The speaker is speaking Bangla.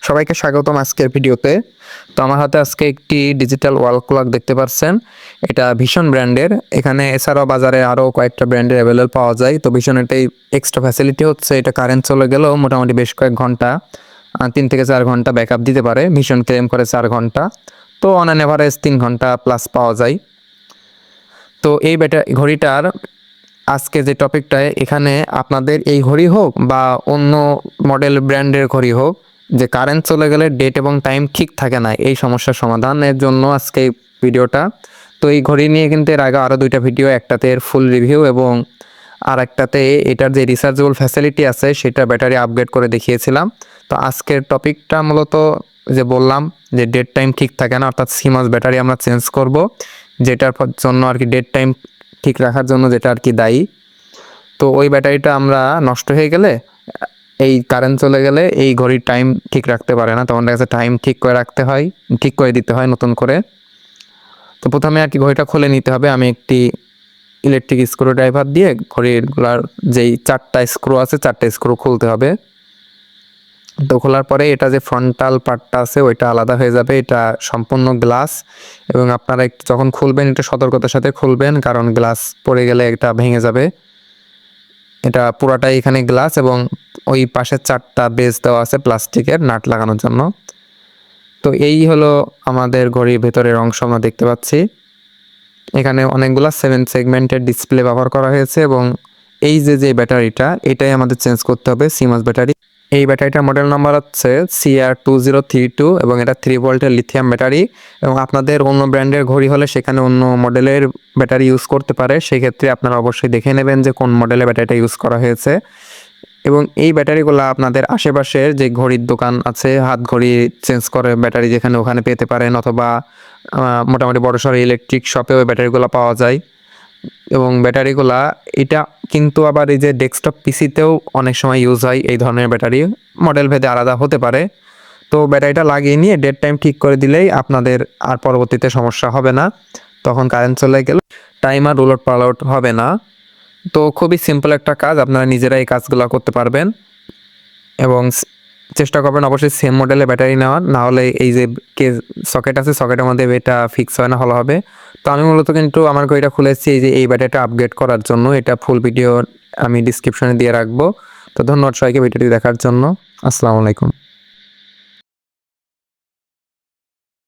সবাইকে স্বাগতম আজকের ভিডিওতে। তো আমার হাতে আজকে একটি ডিজিটাল ওয়াল ক্লক দেখতে পাচ্ছেন। এটা ভীষণ ব্র্যান্ডের। এখানে এছাড়াও বাজারে আরও কয়েকটা ব্র্যান্ডের অ্যাভেলেবল পাওয়া যায়। তো ভীষণ এটাই এক্সট্রা ফ্যাসিলিটি হচ্ছে এটা কারেন্ট চলে গেলেও মোটামুটি বেশ কয়েক ঘন্টা 3 থেকে 4 ঘন্টা ব্যাকআপ দিতে পারে। ভীষণ ক্লেম করে 4 ঘন্টা, তো অন অ্যান এভারেজ 3 ঘন্টা প্লাস পাওয়া যায়। তো এই ঘড়িটার আজকে যে টপিকটায় এখানে আপনাদের এই ঘড়ি হোক বা অন্য মডেল ব্র্যান্ডের ঘড়ি হোক, যে কারেন্ট চলে গেলে ডেট এবং টাইম ঠিক থাকে না, এই সমস্যার সমাধানের জন্য আজকে এই ভিডিওটা। তো এই ঘড়ি নিয়ে কিন্তু এর আগে আরও 2টা ভিডিও, একটাতে এর ফুল রিভিউ এবং আর একটাতে এটার যে রিচার্জেবল ফ্যাসিলিটি আছে সেটা ব্যাটারি আপগ্রেড করে দেখিয়েছিলাম। তো আজকের টপিকটা মূলত যে বললাম যে ডেট টাইম ঠিক থাকে না, অর্থাৎ সিমস ব্যাটারি আমরা চেঞ্জ করব, যেটার জন্য আর কি ডেট টাইম ঠিক রাখার জন্য যেটা আর কি দায়ী। তো ওই ব্যাটারিটা আমরা নষ্ট হয়ে গেলে, এই কারেন্ট চলে গেলে এই ঘড়ির টাইম ঠিক রাখতে পারে না, তখন দেখা যাচ্ছে টাইম ঠিক করে রাখতে হয়, ঠিক করে দিতে হয় নতুন করে। তো প্রথমে আর কি ঘড়িটা খুলে নিতে হবে। আমি একটি ইলেকট্রিক স্ক্রু ড্রাইভার দিয়ে ঘড়িগুলার যেই 4টা স্ক্রু আছে 4টা স্ক্রু খুলতে হবে। তো খোলার পরে এটা যে ফ্রন্টাল পার্টটা আছে ওইটা আলাদা হয়ে যাবে। এটা সম্পূর্ণ গ্লাস, এবং আপনারা একটু যখন খুলবেন এটা সতর্কতার সাথে খুলবেন, কারণ গ্লাস পড়ে গেলে এটা ভেঙে যাবে। এটা পুরাটাই এখানে গ্লাস, এবং ওই পাশে 4টা বেস দেওয়া আছে প্লাস্টিকের নাট লাগানোর জন্য। তো এই হলো আমাদের ঘড়ির ভেতরের অংশ আমরা দেখতে পাচ্ছি। এখানে অনেকগুলা 7 সেগমেন্টের ডিসপ্লে ব্যবহার করা হয়েছে, এবং এই যে ব্যাটারিটা এটাই আমাদের চেঞ্জ করতে হবে, সিমস ব্যাটারি। এই ব্যাটারিটার মডেল নাম্বার হচ্ছে CR2032, এবং এটা 3 ভোল্টের লিথিয়াম ব্যাটারি। এবং আপনাদের অন্য ব্র্যান্ডের ঘড়ি হলে সেখানে অন্য মডেলের ব্যাটারি ইউজ করতে পারে, সেক্ষেত্রে আপনারা অবশ্যই দেখে নেবেন যে কোন মডেলের ব্যাটারিটা ইউজ করা হয়েছে। এবং এই ব্যাটারিগুলো আপনাদের আশেপাশের যে ঘড়ির দোকান আছে, হাত ঘড়ি চেঞ্জ করে ব্যাটারি যেখানে ওখানে পেতে পারেন, অথবা মোটামুটি বড়সড় ইলেকট্রিক শপেও ব্যাটারিগুলো পাওয়া যায়। এবং ব্যাটারিগুলা এটা কিন্তু আবার এই যে ডেস্কটপ পিসিতেও অনেক সময় ইউজ হয় এই ধরনের ব্যাটারি, মডেল ভেদে আলাদা হতে পারে। তো ব্যাটারিটা লাগিয়ে নিয়ে ডেট টাইম ঠিক করে দিলেই আপনাদের আর পরবর্তীতে সমস্যা হবে না। তখন কারেন্ট চলে গেলে টাইমার উলট পালট হবে না। তো খুবই সিম্পল একটা কাজ, আপনারা নিজেরা এই কাজগুলো করতে পারবেন। এবং চেষ্টা করবেন অবশ্যই সেম মডেলের ব্যাটারি নেওয়ার, না হলে এই যে সকেট আছে সকেটের মধ্যে এটা ফিক্স হয় না, ভালো হবে। তো আমি মূলত কিন্তু আমার ঘড়িটা খুলেছি এই যে এই ব্যাটারিটা আপগ্রেড করার জন্য। এটা ফুল ভিডিও আমি ডিসক্রিপশনে দিয়ে রাখবো। তো ধন্যবাদ সবাইকে ভিডিওটি দেখার জন্য। আসসালামু আলাইকুম।